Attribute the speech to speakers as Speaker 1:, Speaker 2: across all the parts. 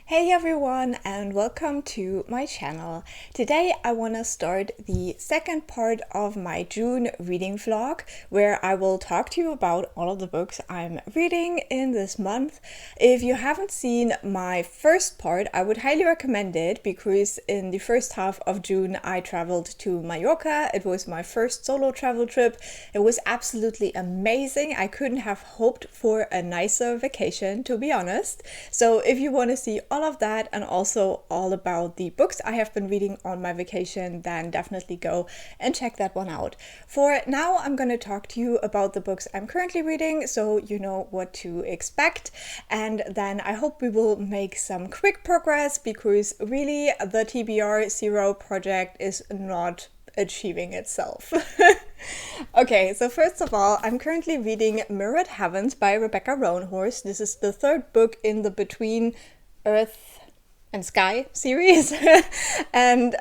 Speaker 1: Hey everyone, and welcome to my channel. Today I want to start the second part of my June reading vlog, where I will talk to you about all of the books I'm reading in this month. If you haven't seen my first part, I would highly recommend it, because in the first half of June I traveled to Mallorca. It was my first solo travel trip. It was absolutely amazing. I couldn't have hoped for a nicer vacation, to be honest. So if you want to see all of that and also all about the books I have been reading on my vacation, then definitely go and check that one out. For now, I'm going to talk to you about the books I'm currently reading, so you know what to expect, and then I hope we will make some quick progress, because really the TBR 0 project is not achieving itself. Okay, so first of all, I'm currently reading Mirrored Heavens by Rebecca Roanhorse. This is the third book in the Between Earth and Sky series. And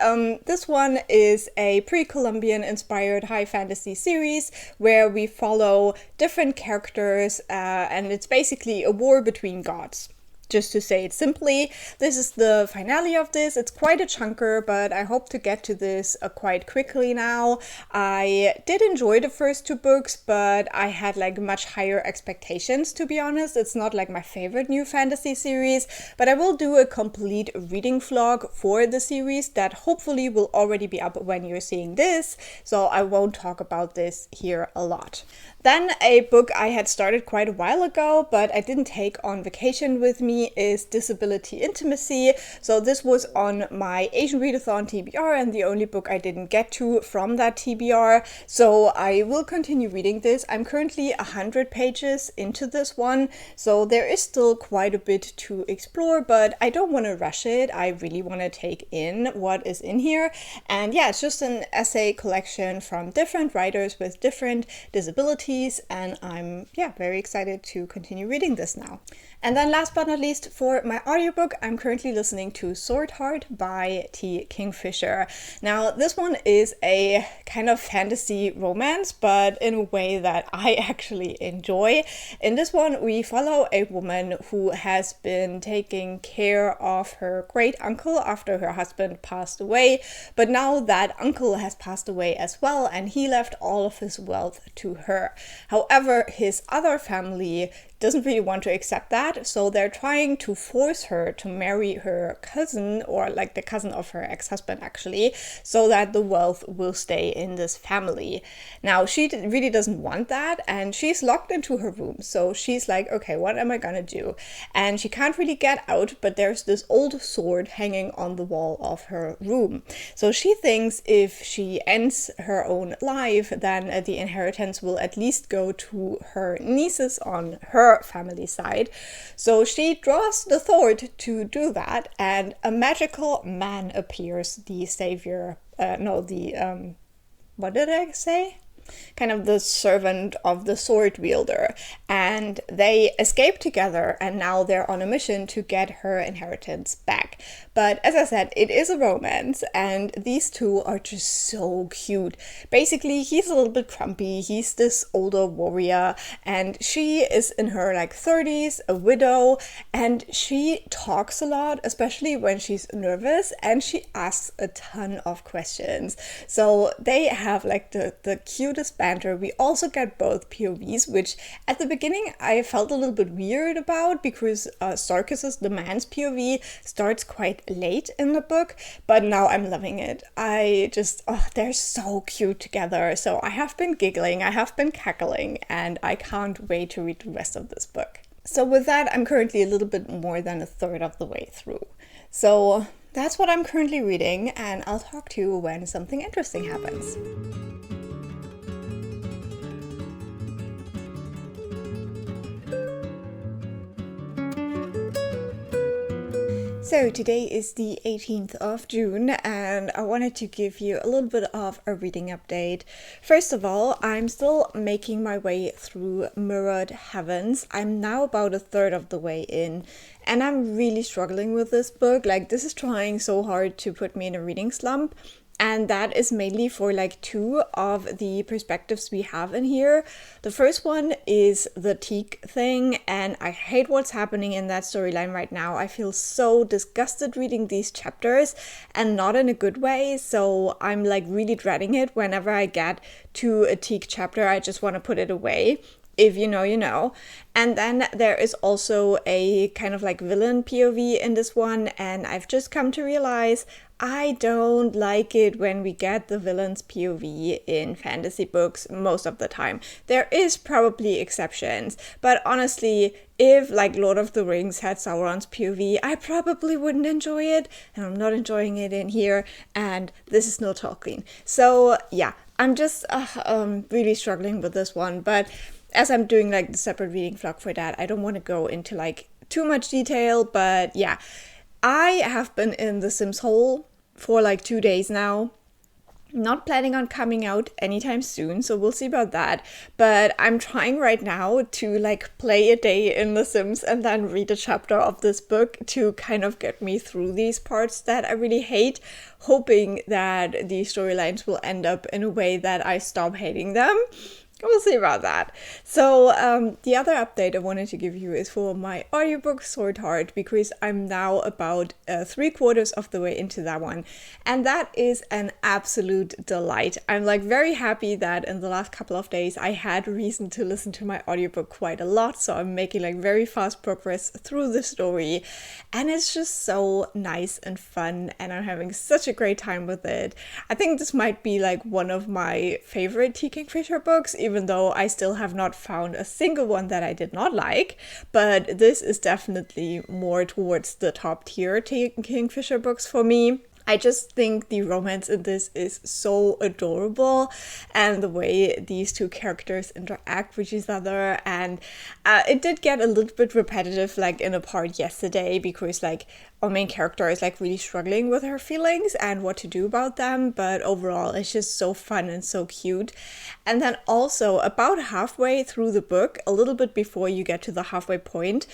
Speaker 1: this one is a pre-Columbian inspired high fantasy series where we follow different characters, and it's basically a war between gods. Just to say it simply, this is the finale of this. It's quite a chunker, but I hope to get to this quite quickly now. I did enjoy the first two books, but I had like much higher expectations, to be honest. It's not like my favorite new fantasy series, but I will do a complete reading vlog for the series that hopefully will already be up when you're seeing this, so I won't talk about this here a lot. Then a book I had started quite a while ago, but I didn't take on vacation with me, is Disability Intimacy. So this was on my Asian Readathon TBR and the only book I didn't get to from that TBR. So I will continue reading this. I'm currently 100 pages into this one, so there is still quite a bit to explore, but I don't want to rush it. I really want to take in what is in here. And yeah, it's just an essay collection from different writers with different disabilities, and I'm very excited to continue reading this now. And then last but not least, for my audiobook, I'm currently listening to Swordheart by T Kingfisher. Now, this one is a kind of fantasy romance, but in a way that I actually enjoy. In this one, we follow a woman who has been taking care of her great uncle after her husband passed away, but now that uncle has passed away as well, and he left all of his wealth to her. However, his other family doesn't really want to accept that, so they're trying to force her to marry her cousin, or like the cousin of her ex-husband actually, so that the wealth will stay in this family. Now, she really doesn't want that, and she's locked into her room, so she's like, okay, what am I gonna do? And she can't really get out, but there's this old sword hanging on the wall of her room. So she thinks if she ends her own life, then the inheritance will at least go to her nieces on her family side. So she draws the sword to do that, and a magical man appears, the savior, what did I say? Kind of the servant of the sword wielder, and they escape together, and now they're on a mission to get her inheritance back. But as I said, it is a romance, and these two are just so cute. Basically, he's a little bit grumpy, he's this older warrior, and she is in her like 30s, a widow, and she talks a lot, especially when she's nervous, and she asks a ton of questions. So they have like the cutest banter. We also get both POVs, which at the beginning I felt a little bit weird about, because Sarkis's, the man's POV, starts quite late in the book, but now I'm loving it. They're so cute together. So I have been giggling, I have been cackling, and I can't wait to read the rest of this book. So with that, I'm currently a little bit more than a third of the way through. So that's what I'm currently reading, and I'll talk to you when something interesting happens. So today is the 18th of June, and I wanted to give you a little bit of a reading update. First of all, I'm still making my way through Mirrored Heavens. I'm now about a third of the way in, and I'm really struggling with this book. Like, this is trying so hard to put me in a reading slump. And that is mainly for like two of the perspectives we have in here. The first one is the Teak thing, and I hate what's happening in that storyline right now. I feel so disgusted reading these chapters, and not in a good way. So I'm like really dreading it. Whenever I get to a Teak chapter, I just want to put it away. If you know, you know. And then there is also a kind of like villain POV in this one, and I've just come to realize I don't like it when we get the villain's POV in fantasy books most of the time. There is probably exceptions, but honestly, if like Lord of the Rings had Sauron's POV, I probably wouldn't enjoy it, and I'm not enjoying it in here, and this is no Tolkien. So yeah, I'm just really struggling with this one, but as I'm doing like the separate reading vlog for that, I don't want to go into like too much detail, but yeah. I have been in the Sims hole for like 2 days now. Not planning on coming out anytime soon, so we'll see about that. But I'm trying right now to like play a day in The Sims and then read a chapter of this book to kind of get me through these parts that I really hate, hoping that the storylines will end up in a way that I stop hating them. We'll see about that. So the other update I wanted to give you is for my audiobook Swordheart, because I'm now about 3/4 of the way into that one, and that is an absolute delight. I'm like very happy that in the last couple of days I had reason to listen to my audiobook quite a lot, so I'm making like very fast progress through the story, and it's just so nice and fun, and I'm having such a great time with it. I think this might be like one of my favorite T Kingfisher books, even though I still have not found a single one that I did not like. But this is definitely more towards the top tier T Kingfisher books for me. I just think the romance in this is so adorable, and the way these two characters interact with each other, and it did get a little bit repetitive like in a part yesterday, because like our main character is like really struggling with her feelings and what to do about them, but overall it's just so fun and so cute. And then also about halfway through the book, a little bit before you get to the halfway point,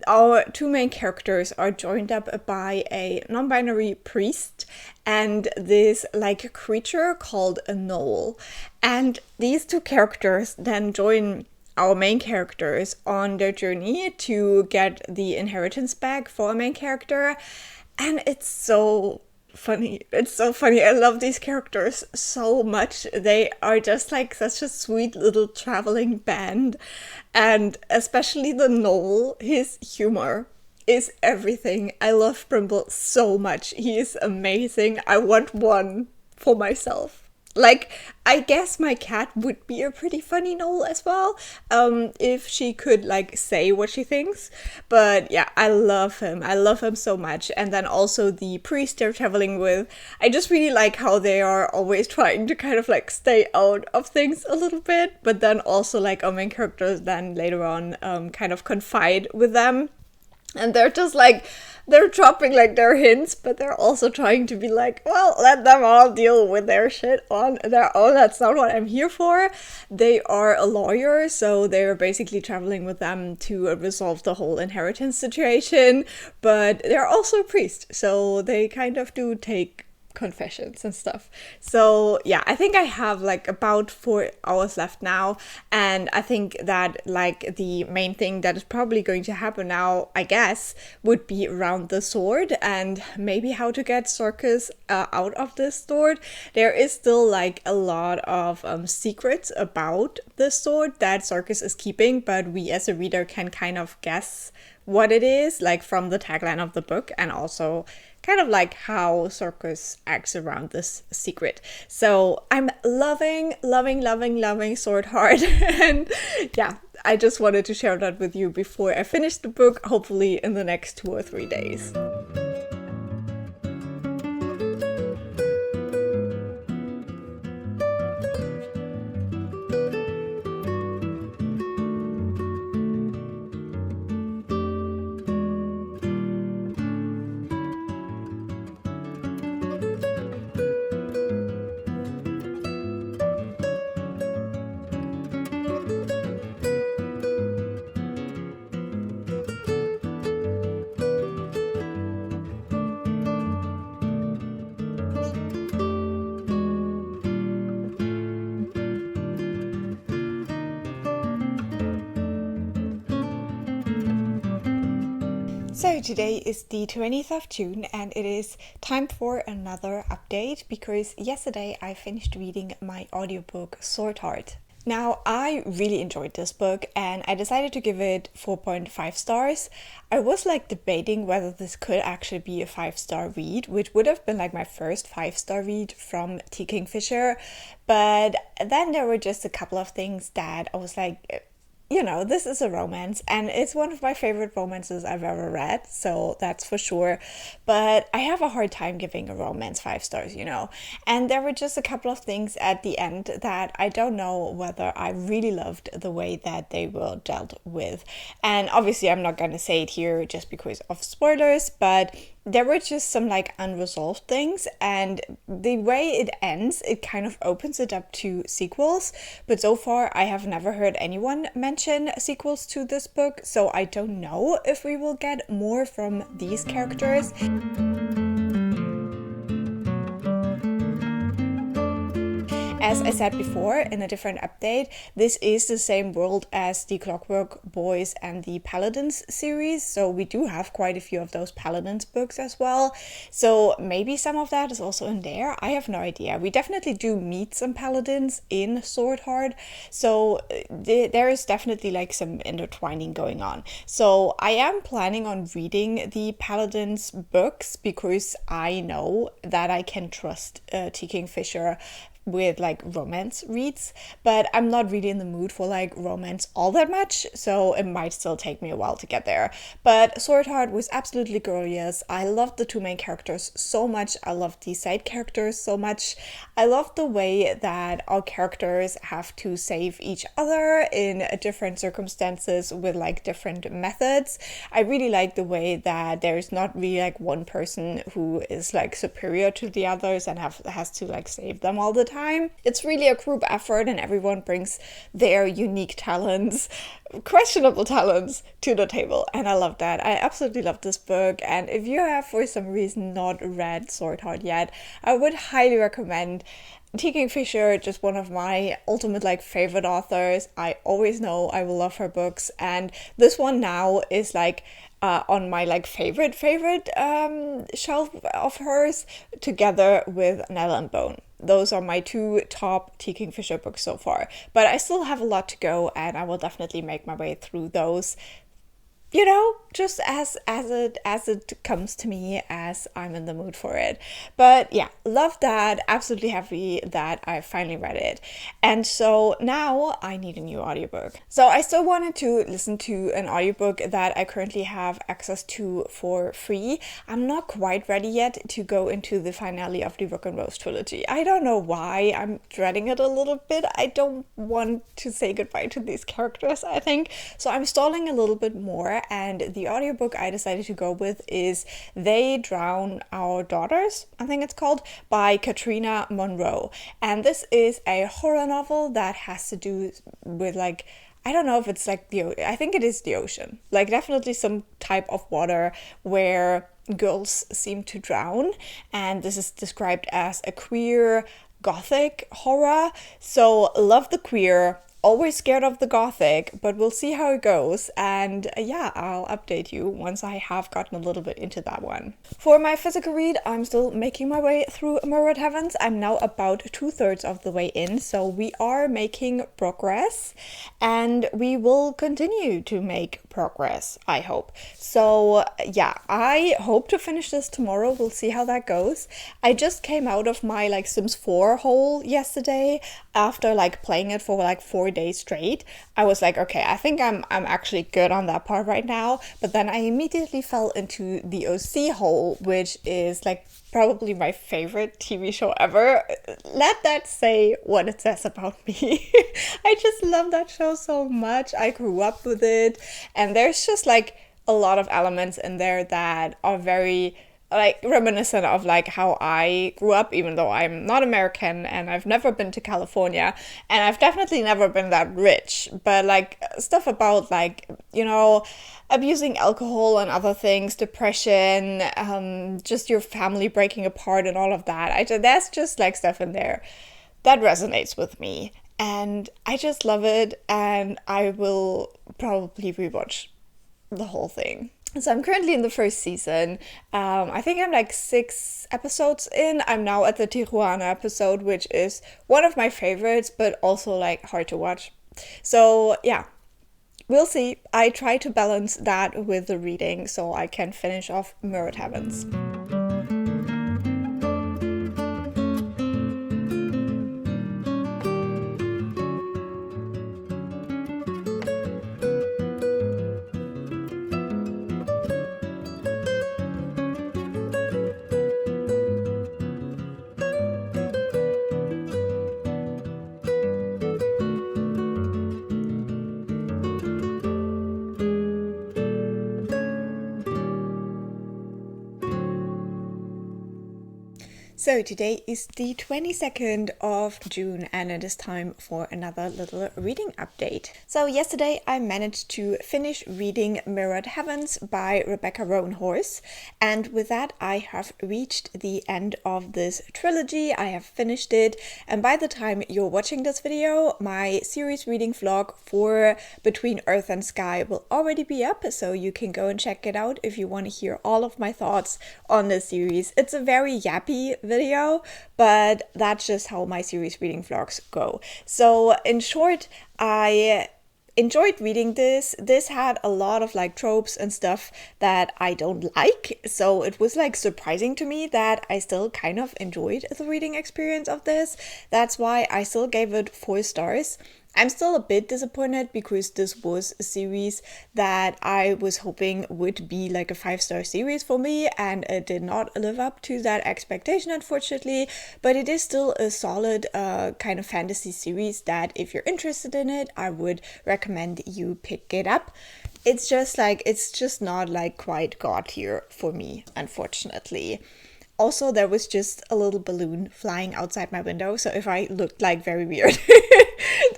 Speaker 1: our two main characters are joined up by a non-binary priest and this like creature called a gnoll. And these two characters then join our main characters on their journey to get the inheritance back for our main character. And it's so funny. It's so funny. I love these characters so much. They are just like such a sweet little traveling band. And especially the gnoll, his humor is everything. I love Brimble so much. He is amazing. I want one for myself. Like, I guess my cat would be a pretty funny gnoll as well, if she could, like, say what she thinks. But yeah, I love him. I love him so much. And then also the priest they're traveling with. I just really like how they are always trying to kind of, like, stay out of things a little bit. But then also, like, our main characters then later on kind of confide with them. And they're just, like, they're dropping like their hints, but they're also trying to be like, well, let them all deal with their shit on their own. That's not what I'm here for. They are a lawyer, so they're basically traveling with them to resolve the whole inheritance situation, but they're also a priest, so they kind of do take confessions and stuff. So yeah, I think I have like about 4 hours left now, and I think that like the main thing that is probably going to happen now, I guess, would be around the sword and maybe how to get Circus out of this sword. There is still like a lot of secrets about the sword that Circus is keeping, but we as a reader can kind of guess what it is, like from the tagline of the book, and also kind of like how Circus acts around this secret. So I'm loving Swordheart. And yeah, I just wanted to share that with you before I finish the book, hopefully in the next 2 or 3 days. So today is the 20th of June and it is time for another update because yesterday I finished reading my audiobook Swordheart. Now, I really enjoyed this book and I decided to give it 4.5 stars. I was debating whether this could actually be a 5-star read, which would have been my first 5-star read from T Kingfisher. But then there were just a couple of things that I was this is a romance and it's one of my favorite romances I've ever read, so that's for sure. But I have a hard time giving a romance 5 stars, And there were just a couple of things at the end that I don't know whether I really loved the way that they were dealt with. And obviously I'm not going to say it here just because of spoilers, but there were just some unresolved things, and the way it ends, it kind of opens it up to sequels. But so far, I have never heard anyone mention sequels to this book, so I don't know if we will get more from these characters. As I said before in a different update, this is the same world as the Clockwork Boys and the Paladins series, so we do have quite a few of those Paladins books as well. So maybe some of that is also in there. I have no idea. We definitely do meet some Paladins in Swordheart, so there is definitely some intertwining going on. So I am planning on reading the Paladins books because I know that I can trust T Kingfisher with romance reads, but I'm not really in the mood for romance all that much, so it might still take me a while to get there. But Swordheart was absolutely glorious. I loved the two main characters so much. I loved the side characters so much. I loved the way that our characters have to save each other in different circumstances with different methods. I really like the way that there's not really one person who is superior to the others and has to save them all the time. It's really a group effort and everyone brings their unique talents, questionable talents, to the table, and I love that. I absolutely love this book, and if you have for some reason not read Swordheart yet, I would highly recommend. T Kingfisher, just one of my ultimate favorite authors. I always know I will love her books, and this one now is on my favorite shelf of hers, together with Nell and Bone. Those are my two top T Kingfisher books so far, but I still have a lot to go and I will definitely make my way through those, just as it comes to me, as I'm in the mood for it. But yeah, love that. Absolutely happy that I finally read it. And so now I need a new audiobook. So I still wanted to listen to an audiobook that I currently have access to for free. I'm not quite ready yet to go into the finale of the Rook and Rose trilogy. I don't know why. I'm dreading it a little bit. I don't want to say goodbye to these characters, I think. So I'm stalling a little bit more, and the audiobook I decided to go with is They Drown Our Daughters, I think it's called, by Katrina Monroe. And this is a horror novel that has to do with I don't know if it's I think it is the ocean. Definitely some type of water where girls seem to drown, and this is described as a queer gothic horror. So love the queer, always scared of the gothic, but we'll see how it goes. And yeah, I'll update you once I have gotten a little bit into that one. For my physical read, I'm still making my way through Mirrored Heavens. I'm now about 2/3 of the way in, so we are making progress, and we will continue to make progress, I hope. So yeah, I hope to finish this tomorrow. We'll see how that goes. I just came out of my Sims 4 hole yesterday after playing it for 4 days straight. I was okay, I think I'm actually good on that part right now. But then I immediately fell into the OC hole, which is probably my favorite TV show ever. Let that say what it says about me. I just love that show so much. I grew up with it, and there's just a lot of elements in there that are very reminiscent of how I grew up, even though I'm not American and I've never been to California, and I've definitely never been that rich. But stuff about abusing alcohol and other things, depression, just your family breaking apart and all of that. There's just stuff in there that resonates with me, and I just love it, and I will probably rewatch the whole thing. So I'm currently in the first season. I think I'm like 6 episodes in. I'm now at the Tijuana episode, which is one of my favorites, but also like hard to watch. So yeah, we'll see. I try to balance that with the reading so I can finish off Mirrored Heavens. So today is the 22nd of June and it is time for another little reading update. So yesterday I managed to finish reading Mirrored Heavens by Rebecca Roanhorse, and with that I have reached the end of this trilogy. I have finished it, and by the time you're watching this video, my series reading vlog for Between Earth and Sky will already be up, so you can go and check it out if you want to hear all of my thoughts on this series. It's a very yappy video, but that's just how my series reading vlogs go. So in short, I enjoyed reading this. This had a lot of like tropes and stuff that I don't like, so it was like surprising to me that I still kind of enjoyed the reading experience of this. That's why I still gave it 4 stars. I'm still a bit disappointed because this was a series that I was hoping would be like a 5-star series for me, and it did not live up to that expectation, unfortunately. But it is still a solid kind of fantasy series that if you're interested in it, I would recommend you pick it up. It's just not like quite god tier for me, unfortunately. Also, there was just a little balloon flying outside my window, so if I looked like very weird,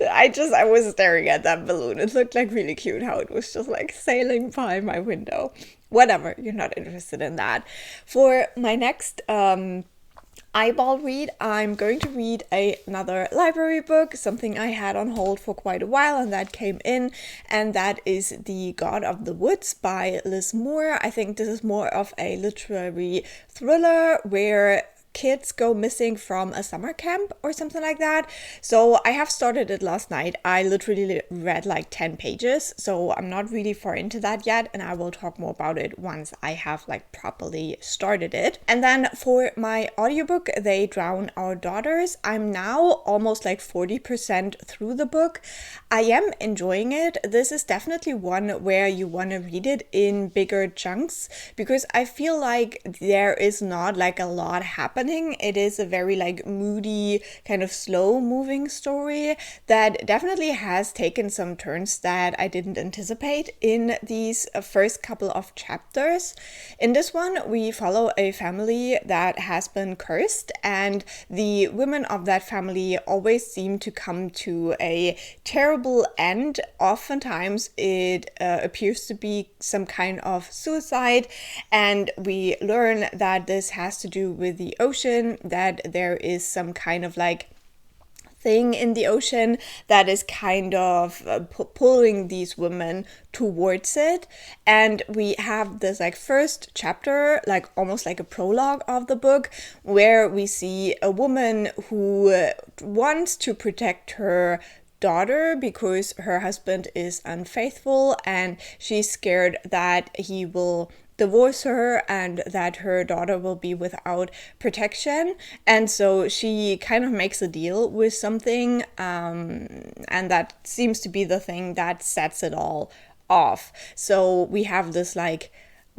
Speaker 1: I was staring at that balloon. It looked like really cute how it was just like sailing by my window. Whatever, you're not interested in that. For my next eyeball read, I'm going to read another library book, something I had on hold for quite a while and that came in, and that is The God of the Woods by Liz Moore. I think this is more of a literary thriller where kids go missing from a summer camp or something like that. So I have started it last night. I literally read like 10 pages, so I'm not really far into that yet, and I will talk more about it once I have like properly started it. And then for my audiobook, They Drown Our Daughters, I'm now almost like 40% through the book. I am enjoying it. This is definitely one where you want to read it in bigger chunks because I feel like there is not like a lot happening. It is a very like moody, kind of slow moving story that definitely has taken some turns that I didn't anticipate in these first couple of chapters. In this one, we follow a family that has been cursed, and the women of that family always seem to come to a terrible end. Oftentimes it appears to be some kind of suicide, and we learn that this has to do with the ocean, that there is some kind of like thing in the ocean that is kind of pulling these women towards it. And we have this like first chapter, like almost like a prologue of the book, where we see a woman who wants to protect her daughter because her husband is unfaithful and she's scared that he will divorce her and that her daughter will be without protection. And so she kind of makes a deal with something, and that seems to be the thing that sets it all off. So we have this like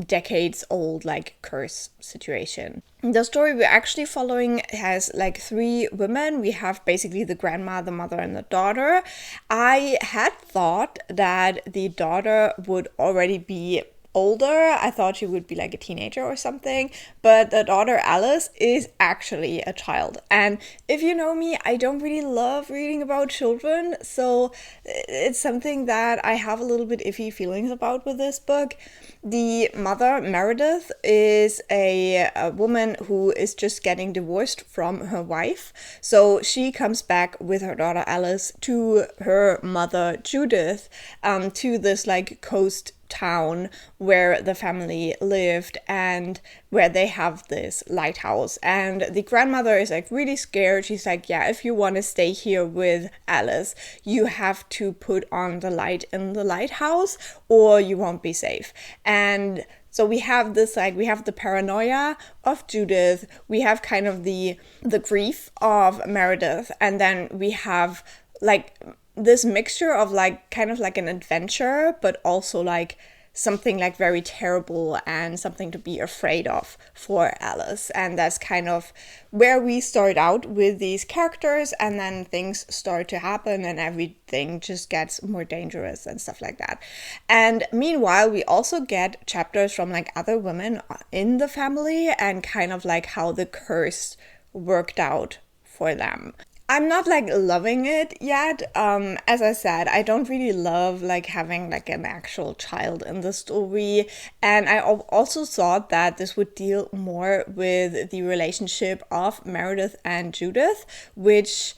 Speaker 1: decades old like curse situation. The story we're actually following has like 3 women. We have basically the grandma, the mother, and the daughter. I had thought that the daughter would already be older. I thought she would be like a teenager or something, but the daughter Alice is actually a child. And if you know me, I don't really love reading about children, so it's something that I have a little bit iffy feelings about with this book. The mother, Meredith, is a woman who is just getting divorced from her wife, so she comes back with her daughter Alice to her mother Judith, to this like coast town where the family lived and where they have this lighthouse. And the grandmother is like really scared. She's like, yeah, if you want to stay here with Alice, you have to put on the light in the lighthouse or you won't be safe. And so we have this, like, we have the paranoia of Judith, we have kind of the grief of Meredith, and then we have like this mixture of like kind of like an adventure, but also like something like very terrible and something to be afraid of for Alice. And that's kind of where we start out with these characters, and then things start to happen and everything just gets more dangerous and stuff like that. And meanwhile, we also get chapters from like other women in the family and kind of like how the curse worked out for them. I'm not like loving it yet. As I said, I don't really love like having like an actual child in the story. And I also thought that this would deal more with the relationship of Meredith and Judith, which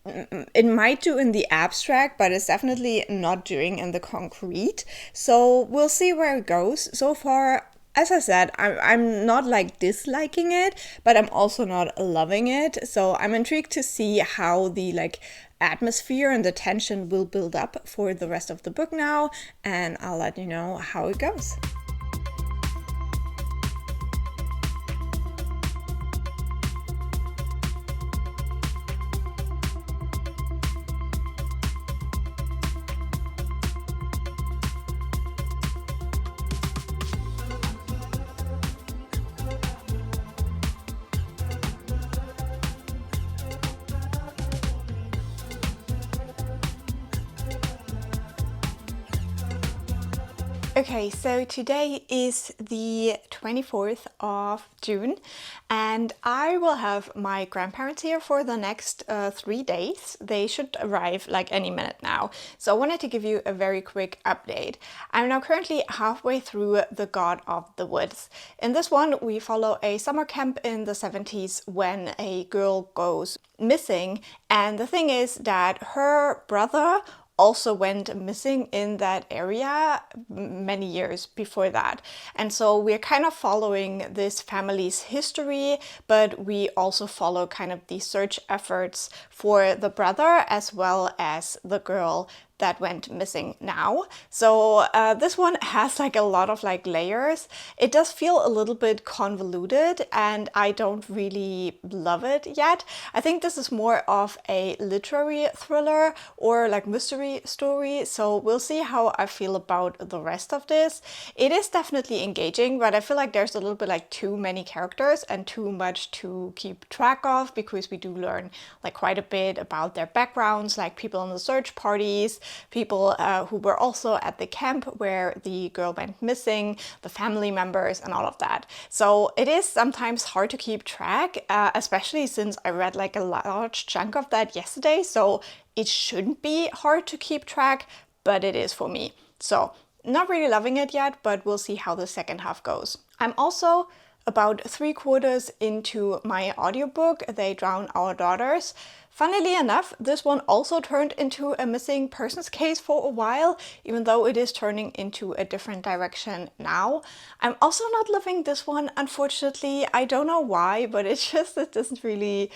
Speaker 1: it might do in the abstract, but it's definitely not doing in the concrete. So we'll see where it goes. So far, as I said, I'm not like disliking it, but I'm also not loving it. So I'm intrigued to see how the like atmosphere and the tension will build up for the rest of the book now, and I'll let you know how it goes. Okay, so today is the 24th of June, and I will have my grandparents here for the next 3 days. They should arrive like any minute now. So I wanted to give you a very quick update. I'm now currently halfway through The God of the Woods. In this one, we follow a summer camp in the 70s when a girl goes missing, and the thing is that her brother also went missing in that area many years before that. And so we're kind of following this family's history, but we also follow kind of the search efforts for the brother as well as the girl that went missing now. So this one has like a lot of like layers. It does feel a little bit convoluted and I don't really love it yet. I think this is more of a literary thriller or like mystery story. So we'll see how I feel about the rest of this. It is definitely engaging, but I feel like there's a little bit like too many characters and too much to keep track of, because we do learn like quite a bit about their backgrounds, like people in the search parties, people who were also at the camp where the girl went missing, the family members and all of that. So it is sometimes hard to keep track, especially since I read like a large chunk of that yesterday. So it shouldn't be hard to keep track, but it is for me. So not really loving it yet, but we'll see how the second half goes. I'm also about 3/4 into my audiobook, They Drown Our Daughters. Funnily enough, this one also turned into a missing persons case for a while, even though it is turning into a different direction now. I'm also not loving this one, unfortunately. I don't know why, but it doesn't really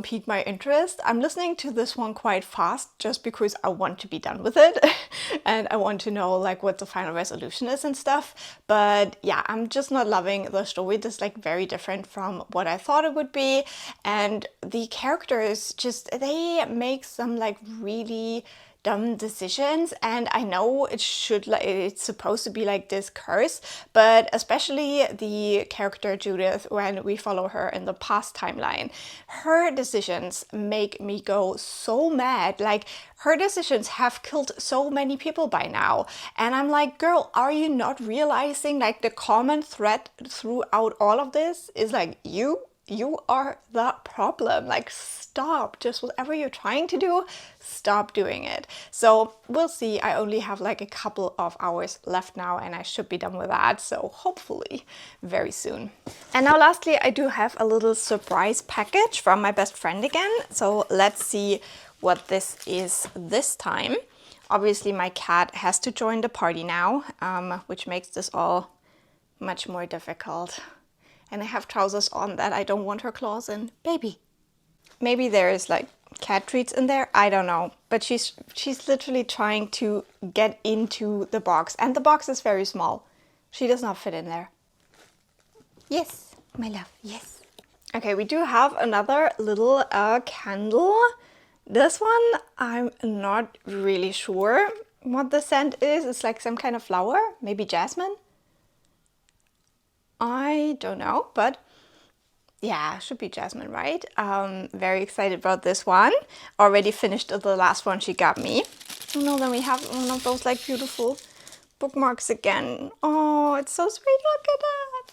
Speaker 1: pique my interest. I'm listening to this one quite fast just because I want to be done with it and I want to know like what the final resolution is and stuff. But yeah, I'm just not loving the story. This is like very different from what I thought it would be, and the characters they make some like really dumb decisions, and I know it's supposed to be like this curse, but especially the character Judith, when we follow her in the past timeline, her decisions make me go so mad. Like, her decisions have killed so many people by now, and I'm like, girl, are you not realizing like the common thread throughout all of this is like you are the problem. Like, stop. Just whatever you're trying to do, stop doing it. So we'll see. I only have like a couple of hours left now and I should be done with that. So hopefully very soon. And now lastly, I do have a little surprise package from my best friend again. So let's see what this is this time. Obviously my cat has to join the party now, which makes this all much more difficult. And I have trousers on that I don't want her claws in. Baby! Maybe there is like cat treats in there, I don't know. But she's literally trying to get into the box. And the box is very small. She does not fit in there. Yes, my love, yes. Okay, we do have another little candle. This one, I'm not really sure what the scent is. It's like some kind of flower, maybe jasmine. I don't know, but yeah, should be jasmine, right? Very excited about this one. Already finished the last one she got me. Oh no, then we have one of those like beautiful bookmarks again. Oh, it's so sweet, look at that.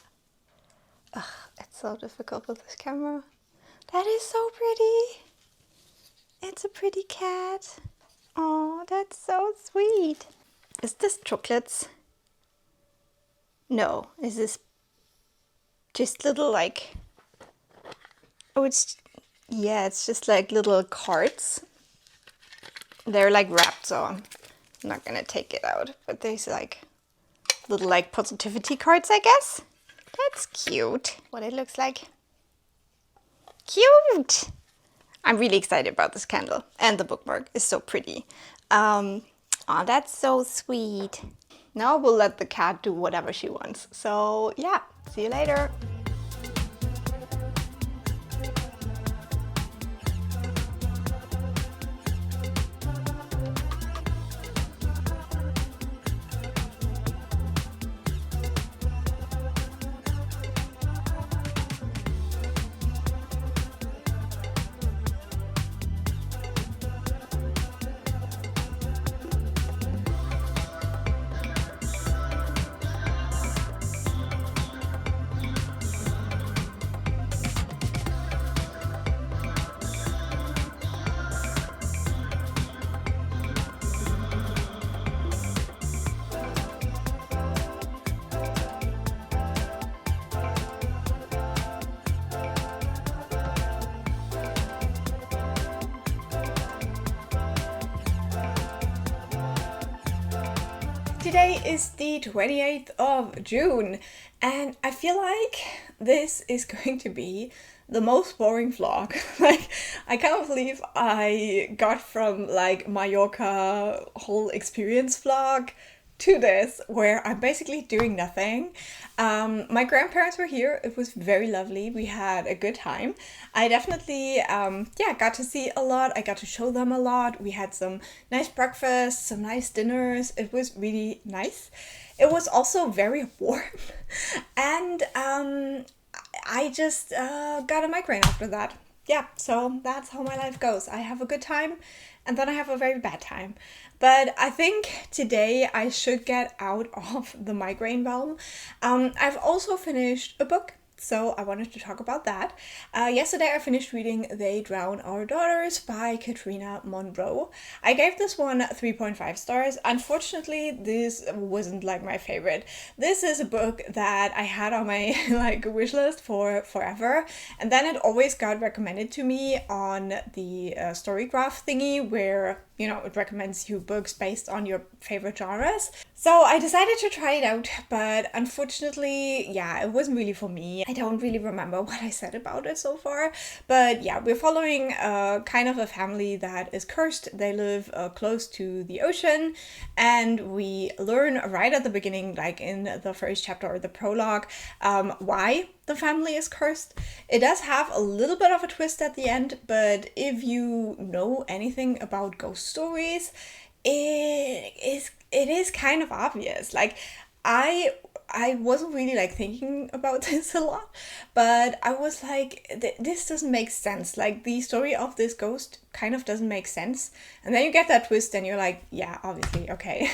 Speaker 1: Ugh, it's so difficult with this camera. That is so pretty. It's a pretty cat. Oh, that's so sweet. Is this chocolates? No, is this just little like... Oh, it's... Yeah, it's just like little cards. They're like wrapped, so I'm not gonna take it out. But there's like little like positivity cards, I guess. That's cute. What it looks like. Cute! I'm really excited about this candle. And the bookmark is so pretty. Oh, that's so sweet. Now we'll let the cat do whatever she wants. So yeah, see you later. Today is the 28th of June and I feel like this is going to be the most boring vlog. Like, I can't believe I got from like Mallorca whole experience vlog to this where I'm basically doing nothing. My grandparents were here. It was very lovely. We had a good time. I definitely got to see a lot. I got to show them a lot. We had some nice breakfasts, some nice dinners. It was really nice. It was also very warm and I just got a migraine after that. Yeah, so that's how my life goes. I have a good time and then I have a very bad time. But I think today I should get out of the migraine realm. I've also finished a book, so I wanted to talk about that. Yesterday I finished reading They Drown Our Daughters by Katrina Monroe. I gave this one 3.5 stars. Unfortunately, this wasn't like my favorite. This is a book that I had on my like wish list for forever, and then it always got recommended to me on the Storygraph thingy where, you know, it recommends you books based on your favorite genres. So I decided to try it out, but unfortunately, yeah, it wasn't really for me. I don't really remember what I said about it so far, but yeah, we're following kind of a family that is cursed. They live close to the ocean, and we learn right at the beginning, like in the first chapter or the prologue, why the family is cursed. It does have a little bit of a twist at the end, but if you know anything about ghost stories, it is kind of obvious. Like, I wasn't really like thinking about this a lot, but I was like, this doesn't make sense. Like, the story of this ghost kind of doesn't make sense. And then you get that twist and you're like, yeah, obviously, okay.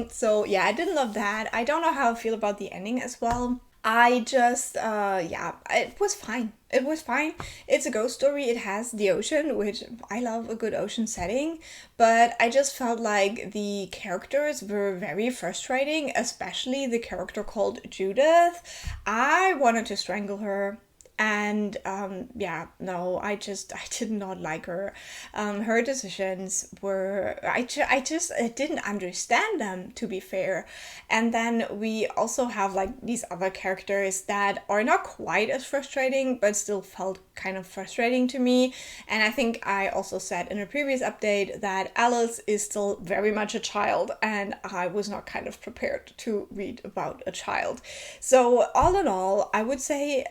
Speaker 1: So yeah, I didn't love that. I don't know how I feel about the ending as well. I just, it was fine. It was fine. It's a ghost story. It has the ocean, which I love a good ocean setting, but I just felt like the characters were very frustrating, especially the character called Judith. I wanted to strangle her. And yeah, no, I did not like her. Her decisions were, I didn't understand them, to be fair. And then we also have like these other characters that are not quite as frustrating, but still felt kind of frustrating to me. And I think I also said in a previous update that Alice is still very much a child, and I was not kind of prepared to read about a child. So all in all, I would say,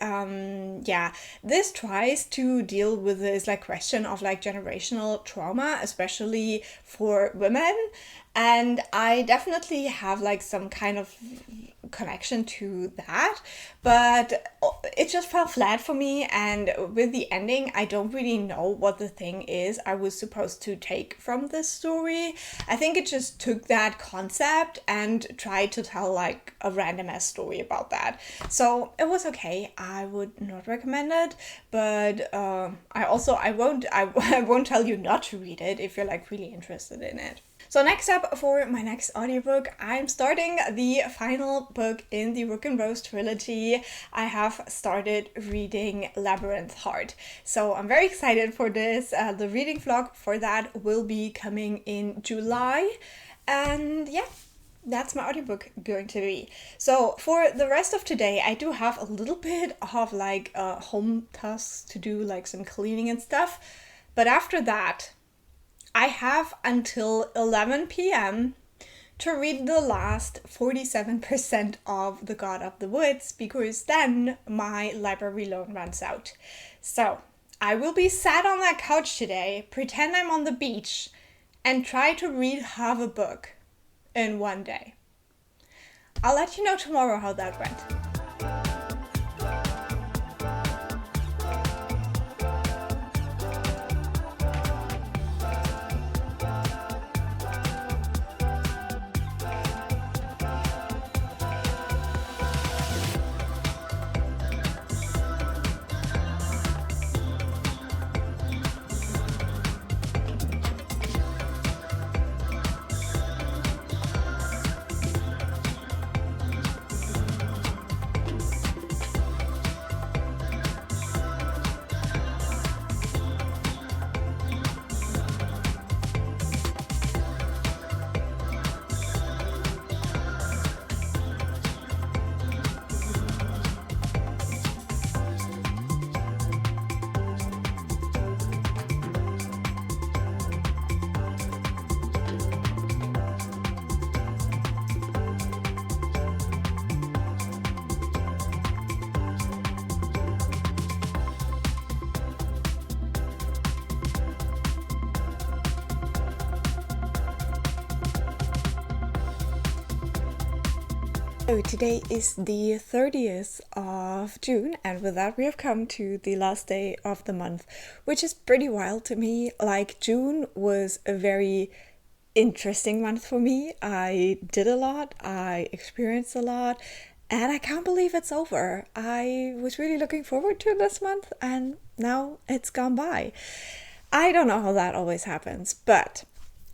Speaker 1: yeah, this tries to deal with this like question of like generational trauma, especially for women. And I definitely have like some kind of connection to that, but it just fell flat for me. And with the ending, I don't really know what the thing is I was supposed to take from this story. I think it just took that concept and tried to tell like a random ass story about that. So it was okay. I would not recommend it, but I won't tell you not to read it if you're like really interested in it. So next up for my next audiobook, I'm starting the final book in the Rook and Rose trilogy. I have started reading Labyrinth Heart. So I'm very excited for this. The reading vlog for that will be coming in July. And yeah, that's my audiobook going to be. So for the rest of today, I do have a little bit of like home tasks to do, like some cleaning and stuff. But after that, I have until 11 p.m. to read the last 47% of The God of the Woods, because then my library loan runs out. So I will be sat on that couch today, pretend I'm on the beach, and try to read half a book in one day. I'll let you know tomorrow how that went. So today is the 30th of June, and with that we have come to the last day of the month, which is pretty wild to me. Like, June was a very interesting month for me. I did a lot, I experienced a lot, and I can't believe it's over. I was really looking forward to this month, and now it's gone by. I don't know how that always happens, but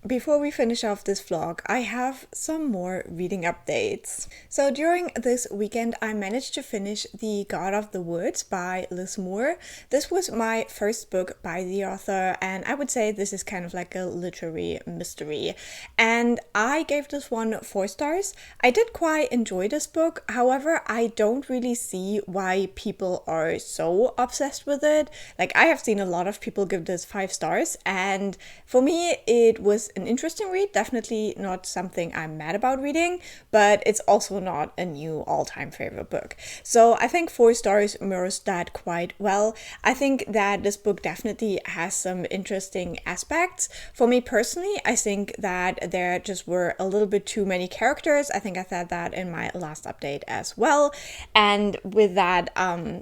Speaker 1: before we finish off this vlog, I have some more reading updates. So during this weekend, I managed to finish The God of the Woods by Liz Moore. This was my first book by the author, and I would say this is kind of like a literary mystery. And I gave this one 4 stars. I did quite enjoy this book. However, I don't really see why people are so obsessed with it. Like, I have seen a lot of people give this 5 stars, and for me, it was an interesting read. Definitely not something I'm mad about reading, but it's also not a new all-time favorite book. So I think 4 stars mirrors that quite well. I think that this book definitely has some interesting aspects. For me personally, I think that there just were a little bit too many characters. I think I said that in my last update as well. And with that,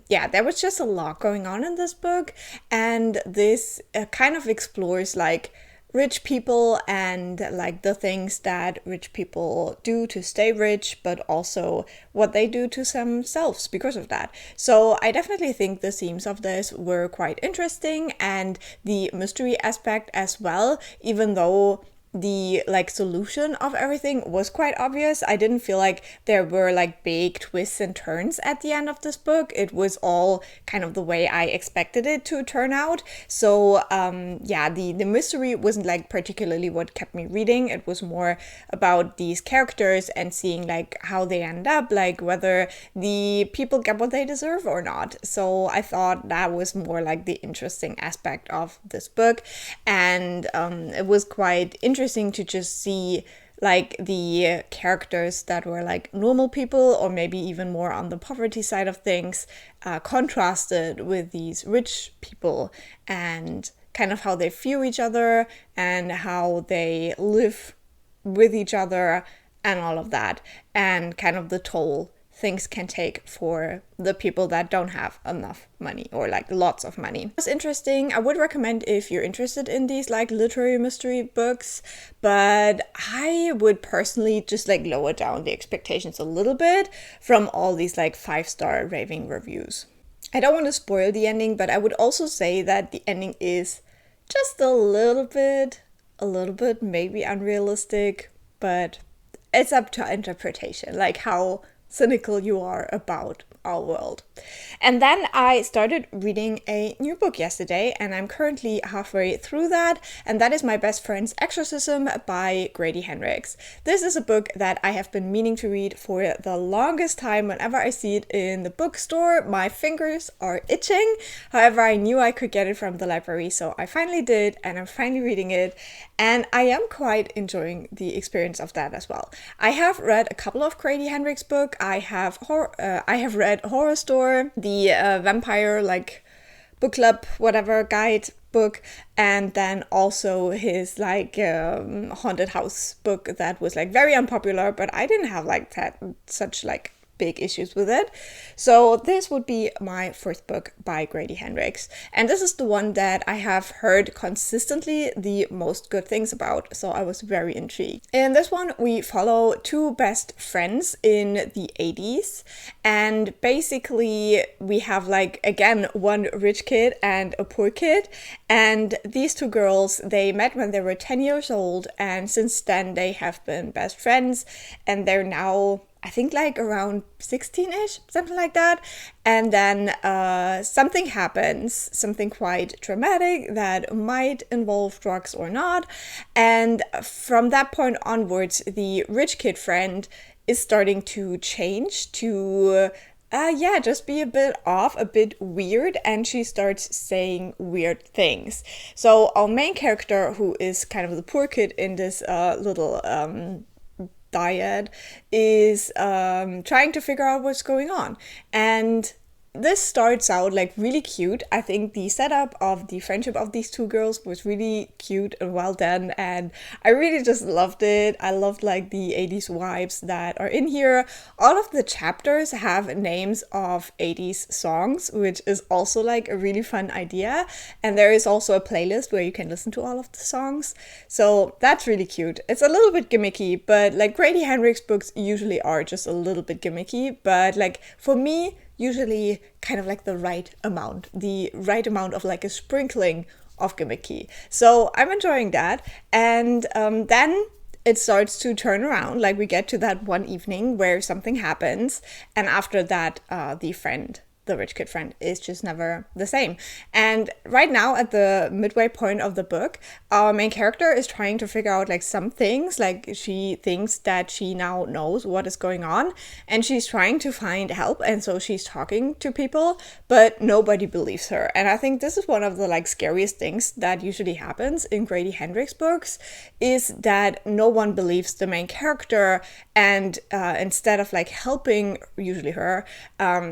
Speaker 1: yeah, there was just a lot going on in this book, and this kind of explores like rich people and like the things that rich people do to stay rich, but also what they do to themselves because of that. So I definitely think the themes of this were quite interesting, and the mystery aspect as well, even though the like solution of everything was quite obvious. I didn't feel like there were like big twists and turns at the end of this book. It was all kind of the way I expected it to turn out. So yeah, the mystery wasn't like particularly what kept me reading. It was more about these characters and seeing like how they end up, like whether the people get what they deserve or not. So I thought that was more like the interesting aspect of this book, and it was quite interesting to just see like the characters that were like normal people, or maybe even more on the poverty side of things, contrasted with these rich people, and kind of how they view each other and how they live with each other and all of that, and kind of the toll things can take for the people that don't have enough money or like lots of money. It's interesting. I would recommend if you're interested in these like literary mystery books, but I would personally just like lower down the expectations a little bit from all these like 5-star raving reviews. I don't want to spoil the ending, but I would also say that the ending is just a little bit maybe unrealistic, but it's up to interpretation, like how cynical you are about our world. And then I started reading a new book yesterday, and I'm currently halfway through that, and that is My Best Friend's Exorcism by Grady Hendrix. This is a book that I have been meaning to read for the longest time. Whenever I see it in the bookstore, my fingers are itching. However, I knew I could get it from the library, so I finally did, and I'm finally reading it, and I am quite enjoying the experience of that as well. I have read a couple of Grady Hendrix books. I have read Horror Store, the vampire like book club whatever guide book, and then also his like haunted house book that was like very unpopular, but I didn't have like that such like big issues with it. So this would be my first book by Grady Hendrix, and this is the one that I have heard consistently the most good things about, so I was very intrigued. In this one we follow two best friends in the 80s, and basically we have like again one rich kid and a poor kid, and these two girls, they met when they were 10 years old, and since then they have been best friends, and they're now I think like around 16-ish, something like that. And then something happens, something quite dramatic that might involve drugs or not. And from that point onwards, the rich kid friend is starting to change to just be a bit off, a bit weird, and she starts saying weird things. So our main character, who is kind of the poor kid in this little dyad, is trying to figure out what's going on. And this starts out like really cute. I think the setup of the friendship of these two girls was really cute and well done, and I really just loved it. I loved like the 80s vibes that are in here. All of the chapters have names of 80s songs, which is also like a really fun idea, and there is also a playlist where you can listen to all of the songs, so that's really cute. It's a little bit gimmicky, but like Grady Hendrix books usually are just a little bit gimmicky, but like for me, usually kind of like the right amount of like a sprinkling of gimmicky. So I'm enjoying that. And then it starts to turn around. Like we get to that one evening where something happens, and after that the rich kid friend is just never the same. And right now at the midway point of the book, our main character is trying to figure out like some things. Like she thinks that she now knows what is going on, and she's trying to find help, and so she's talking to people, but nobody believes her. And I think this is one of the like scariest things that usually happens in Grady Hendrix books, is that no one believes the main character, and instead of like helping usually her,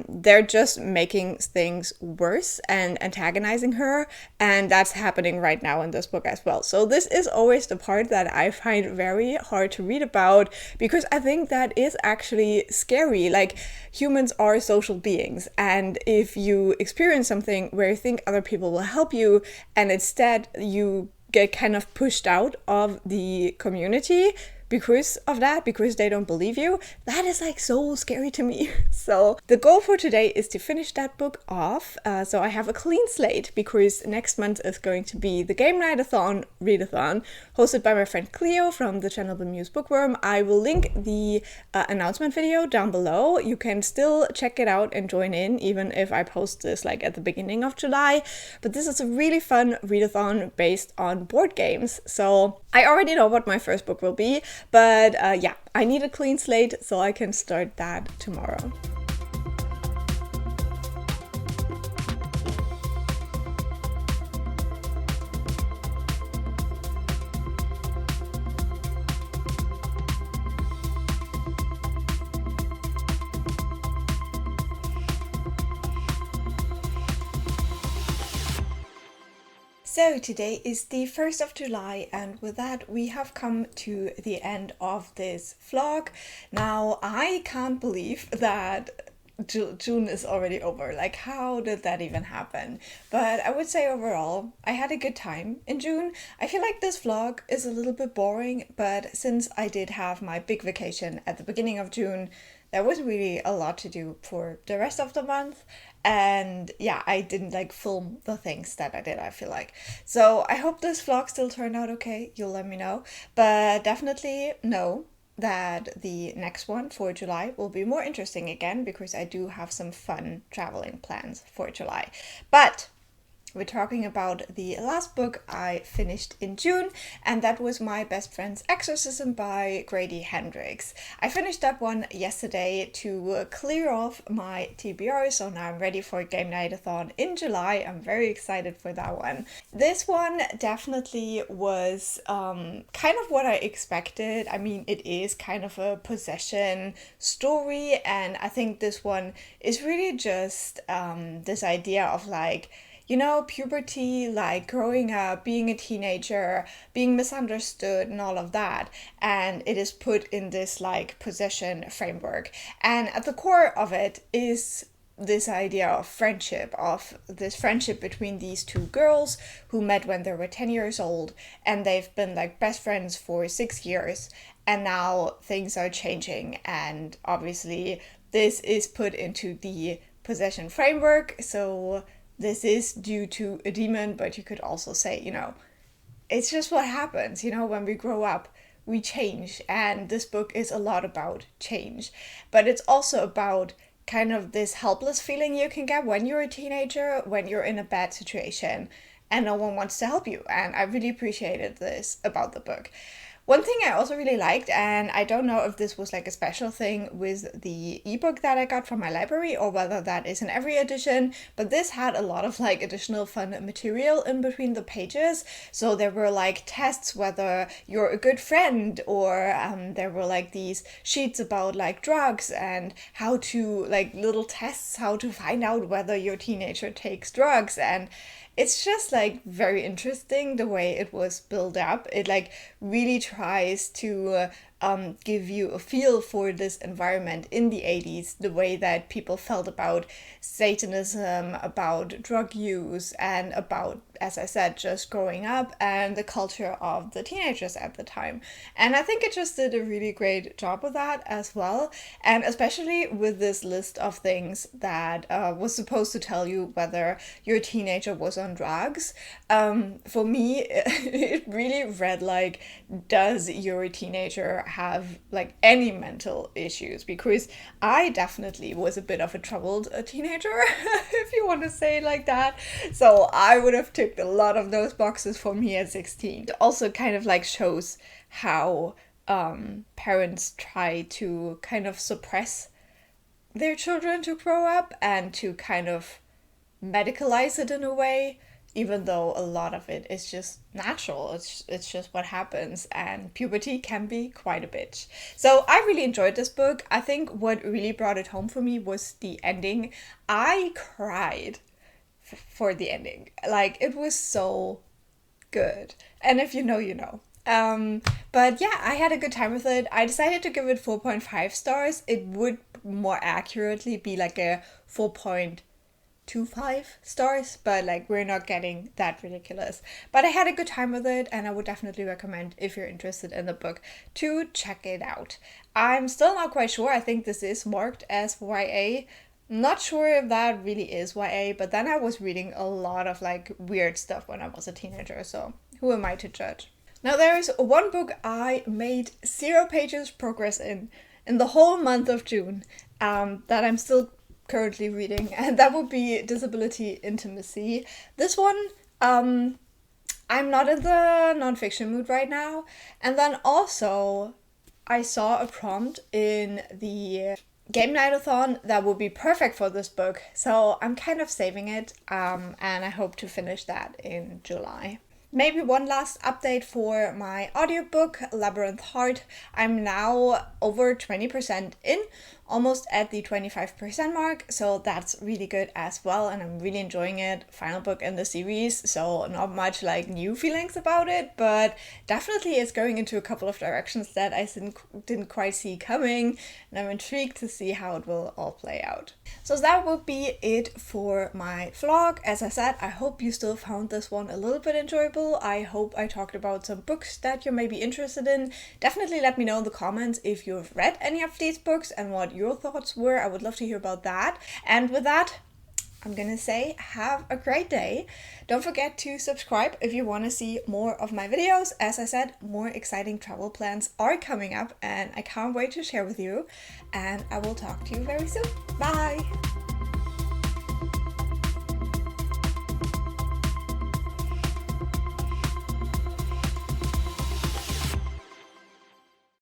Speaker 1: they're just making things worse and antagonizing her, and that's happening right now in this book as well. So this is always the part that I find very hard to read about, because I think that is actually scary. Like, humans are social beings, and if you experience something where you think other people will help you, and instead you get kind of pushed out of the community because of that, because they don't believe you, that is like so scary to me. So the goal for today is to finish that book off, so I have a clean slate, because next month is going to be the Game Night-a-thon readathon hosted by my friend Cleo from the channel Bemused Bookworm. I will link the announcement video down below. You can still check it out and join in, even if I post this like at the beginning of July. But this is a really fun readathon based on board games. So I already know what my first book will be, but yeah, I need a clean slate so I can start that tomorrow. So today is the 1st of July, and with that we have come to the end of this vlog. Now I can't believe that June is already over. Like, how did that even happen? But I would say overall I had a good time in June. I feel like this vlog is a little bit boring, but since I did have my big vacation at the beginning of June, there was really a lot to do for the rest of the month. And yeah, I didn't like film the things that I did, I feel like. So I hope this vlog still turned out okay. You'll let me know. But definitely know that the next one for July will be more interesting again, because I do have some fun traveling plans for July. But we're talking about the last book I finished in June, and that was My Best Friend's Exorcism by Grady Hendrix. I finished that one yesterday to clear off my TBR, so now I'm ready for Game Night-a-thon in July. I'm very excited for that one. This one definitely was kind of what I expected. I mean, it is kind of a possession story, and I think this one is really just this idea of like, you know, puberty, like growing up, being a teenager, being misunderstood and all of that. And it is put in this like possession framework. And at the core of it is this idea of friendship, of this friendship between these two girls who met when they were 10 years old, and they've been like best friends for 6 years. And now things are changing. And obviously this is put into the possession framework. So this is due to a demon, but you could also say, you know, it's just what happens, you know, when we grow up, we change. And this book is a lot about change. But it's also about kind of this helpless feeling you can get when you're a teenager, when you're in a bad situation and no one wants to help you. And I really appreciated this about the book. One thing I also really liked, and I don't know if this was like a special thing with the ebook that I got from my library or whether that is in every edition, but this had a lot of like additional fun material in between the pages. So there were like tests whether you're a good friend, or there were like these sheets about like drugs and how to, like little tests, how to find out whether your teenager takes drugs. And it's just like very interesting the way it was built up. It like really tries to give you a feel for this environment in the 80s, the way that people felt about Satanism, about drug use, and about, as I said, just growing up and the culture of the teenagers at the time. And I think it just did a really great job with that as well. And especially with this list of things that was supposed to tell you whether your teenager was on drugs. For me, it really read like, does your teenager have like any mental issues? Because I definitely was a bit of a troubled teenager, if you want to say it like that. So I would have ticked a lot of those boxes for me at 16. It also kind of like shows how parents try to kind of suppress their children to grow up and to kind of medicalize it in a way, even though a lot of it is just natural. It's just what happens, and puberty can be quite a bitch. So I really enjoyed this book. I think what really brought it home for me was the ending. I cried for the ending. Like, it was so good. And if you know, you know. But yeah, I had a good time with it. I decided to give it 4.5 stars. It would more accurately be like a 4.5 5 stars, but like we're not getting that ridiculous. But I had a good time with it, and I would definitely recommend, if you're interested in the book, to check it out. I'm still not quite sure. I think this is marked as YA. Not sure if that really is YA, but then I was reading a lot of like weird stuff when I was a teenager, so who am I to judge? Now there is one book I made 0 pages progress in the whole month of June, that I'm still currently reading, and that would be Disability Intimacy. This one, I'm not in the nonfiction mood right now, and then also I saw a prompt in the game night-a-thon that would be perfect for this book, so I'm kind of saving it, and I hope to finish that in July. Maybe one last update for my audiobook, Labyrinth Heart. I'm now over 20% in, almost at the 25% mark, so that's really good as well, and I'm really enjoying it. Final book in the series, so not much like new feelings about it, but definitely it's going into a couple of directions that I didn't quite see coming, and I'm intrigued to see how it will all play out. So that would be it for my vlog. As I said, I hope you still found this one a little bit enjoyable. I hope I talked about some books that you may be interested in. Definitely let me know in the comments if you've read any of these books and what your thoughts were. I would love to hear about that. And with that, I'm gonna say have a great day. Don't forget to subscribe if you want to see more of my videos. As I said, more exciting travel plans are coming up and I can't wait to share with you. And I will talk to you very soon. Bye!